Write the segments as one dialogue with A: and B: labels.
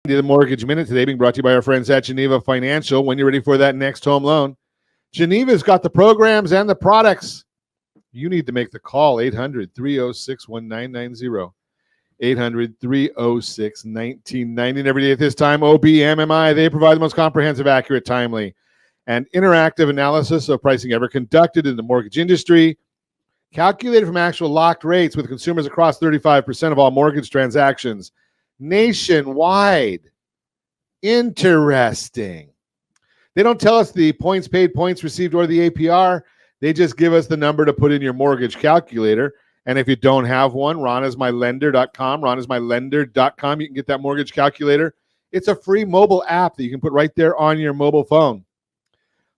A: The Mortgage Minute today being brought to you by our friends at Geneva Financial. When you're ready for that next home loan, Geneva's got the programs and the products. You need to make the call, 800-306-1990. 800-306-1990. And every day at this time, OBMMI, they provide the most comprehensive, accurate, timely, and interactive analysis of pricing ever conducted in the mortgage industry, calculated from actual locked rates with consumers across 35% of all mortgage transactions nationwide. Interesting. They don't tell us the points paid, points received, or the APR. They just give us the number to put in your mortgage calculator. And if you don't have one, ronismylender.com, ronismylender.com, you can get that mortgage calculator. It's a free mobile app that you can put right there on your mobile phone.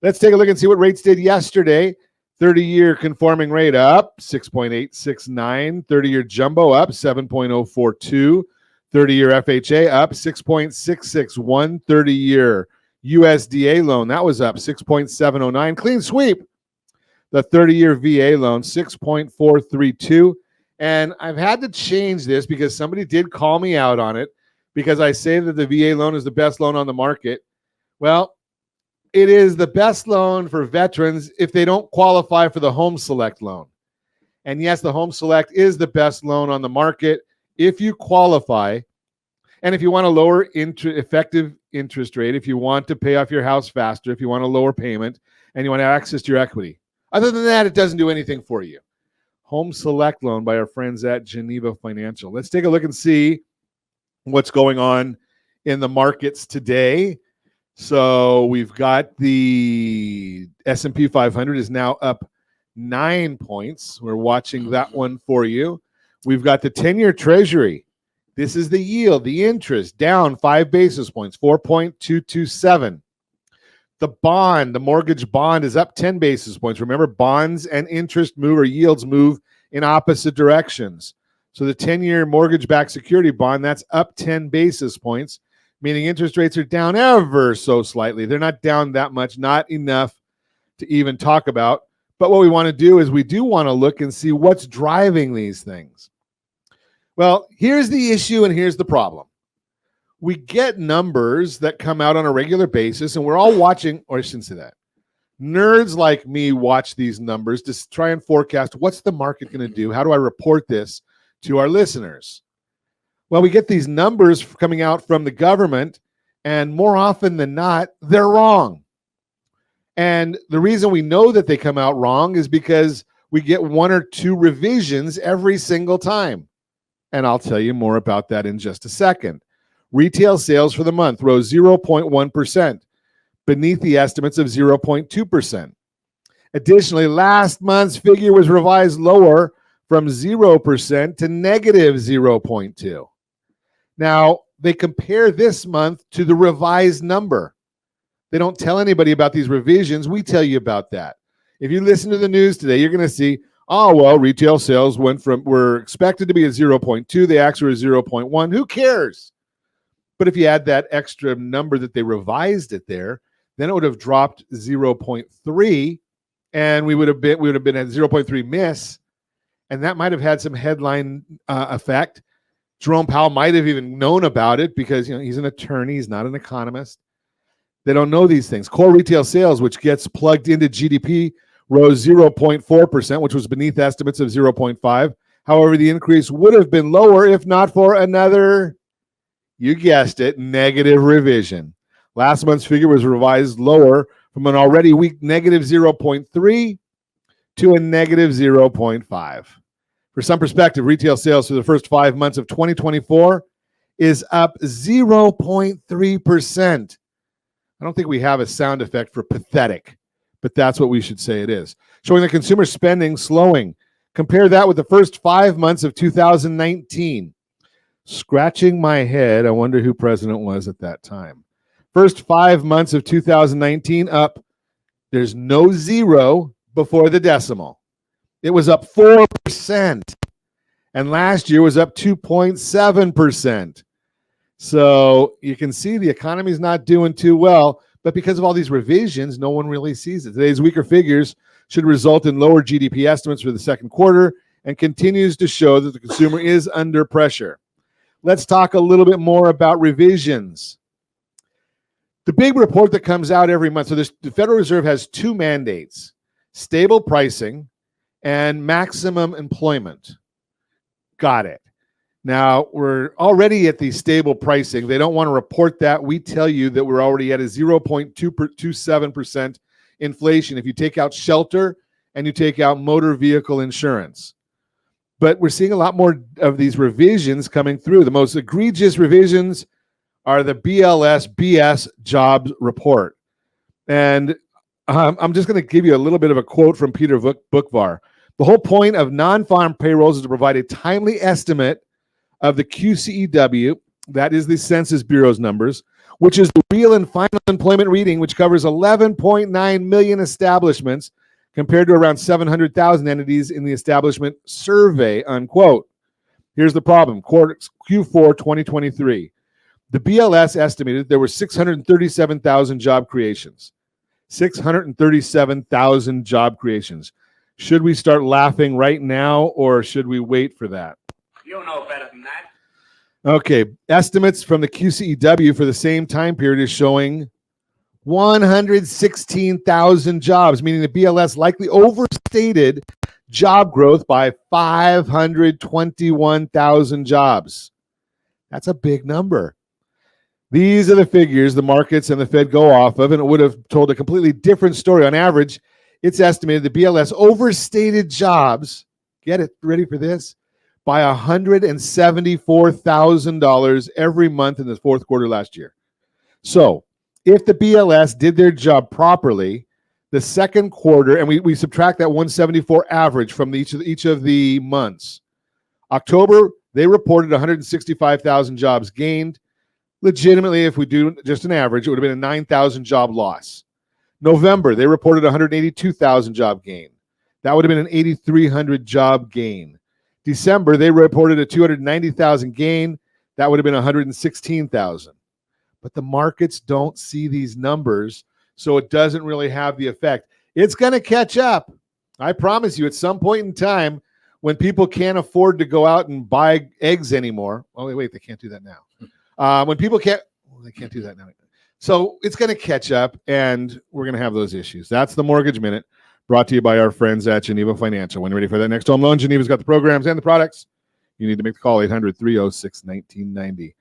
A: Let's take a look and see what rates did yesterday. 30-year conforming rate up 6.869, 30-year jumbo up 7.042, 30-year FHA up 6.661, 30-year USDA loan, that was up 6.709. Clean sweep, the 30-year VA loan, 6.432. And I've had to change this because somebody did call me out on it because I say that the VA loan is the best loan on the market. Well, it is the best loan for veterans if they don't qualify for the Home Select loan. And yes, the Home Select is the best loan on the market if you qualify. And if you want a lower effective interest rate, if you want to pay off your house faster, if you want a lower payment, and you want to have access to your equity. Other than that, it doesn't do anything for you. Home Select loan by our friends at Geneva Financial. Let's take a look and see what's going on in the markets today. So we've got the S&P 500 is now up 9 points. We're watching that one for you. We've got the 10-year Treasury. This is the yield, the interest, down 5 basis points, 4.227. The bond, the mortgage bond is up 10 basis points. Remember, bonds and interest move or yields move in opposite directions. So the 10-year mortgage-backed security bond, that's up 10 basis points, meaning interest rates are down ever so slightly. They're not down that much, not enough to even talk about. But what we want to do is we do want to look and see what's driving these things. Well, here's the issue and here's the problem. We get numbers that come out on a regular basis, and we're all watching, or I shouldn't say that. Nerds like me watch these numbers to try and forecast what's the market going to do? How do I report this to our listeners? Well, we get these numbers coming out from the government, and more often than not, they're wrong. And the reason we know that they come out wrong is because we get 1 or 2 revisions every single time. And I'll tell you more about that in just a second. Retail sales for the month rose 0.1%, beneath the estimates of 0.2%. Additionally, last month's figure was revised lower from 0% to negative 0.2. Now, they compare this month to the revised number. They don't tell anybody about these revisions. We tell you about that. If you listen to the news today, you're going to see, oh, well, retail sales were expected to be at 0.2. They actually were 0.1. Who cares? But if you add that extra number that they revised it there, then it would have dropped 0.3, and we would have been at 0.3 miss, and that might have had some headline effect. Jerome Powell might have even known about it because he's an attorney, he's not an economist. They don't know these things. Core retail sales, which gets plugged into GDP, rose 0.4%, which was beneath estimates of 0.5. However, the increase would have been lower if not for another, you guessed it, negative revision. Last month's figure was revised lower from an already weak negative 0.3 to a negative 0.5. For some perspective, retail sales for the first 5 months of 2024 is up 0.3%. I don't think we have a sound effect for pathetic, but that's what we should say it is. Showing the consumer spending slowing. Compare that with the first 5 months of 2019. Scratching my head, I wonder who president was at that time. First 5 months of 2019 up, there's no zero before the decimal. It was up 4%. And last year was up 2.7%. So you can see the economy's not doing too well, but because of all these revisions, no one really sees it. Today's weaker figures should result in lower GDP estimates for the second quarter and continues to show that the consumer is under pressure. let's talk a little bit more about revisions. The big report that comes out every month. So the Federal Reserve has two mandates: stable pricing and maximum employment. Got it. Now, we're already at the stable pricing. They don't want to report that. We tell you that we're already at a 0.227% inflation if you take out shelter and you take out motor vehicle insurance. But we're seeing a lot more of these revisions coming through. The most egregious revisions are the BLS BS jobs report. And I'm just going to give you a little bit of a quote from Peter Bookvar. The whole point of non-farm payrolls is to provide a timely estimate of the QCEW, that is the Census Bureau's numbers, which is the real and final employment reading, which covers 11.9 million establishments compared to around 700,000 entities in the establishment survey, unquote. Here's the problem. Q4 2023. The BLS estimated there were 637,000 job creations. 637,000 job creations. Should we start laughing right now, or should we wait for that?
B: You know better than that.
A: Okay, estimates from the QCEW for the same time period is showing 116,000 jobs, meaning the BLS likely overstated job growth by 521,000 jobs. That's a big number. These are the figures the markets and the Fed go off of, and it would have told a completely different story. On average, it's estimated the BLS overstated jobs, get it, ready for this, by $174,000 every month in the fourth quarter last year. So if the BLS did their job properly, the second quarter, and we subtract that 174 average from each of the months. October, they reported 165,000 jobs gained. Legitimately, if we do just an average, it would have been a 9,000 job loss. November, they reported 182,000 job gain. That would have been an 8,300 job gain. December, they reported a 290,000 gain. That would have been 116,000. But the markets don't see these numbers, so it doesn't really have the effect. It's going to catch up. I promise you, at some point in time, when people can't afford to go out and buy eggs anymore. Oh, wait, they can't do that now. When people can't, they can't do that now. So it's going to catch up, and we're going to have those issues. That's the Mortgage Minute, brought to you by our friends at Geneva Financial. When you're ready for that next home loan, Geneva's got the programs and the products. You need to make the call, 800-306-1990.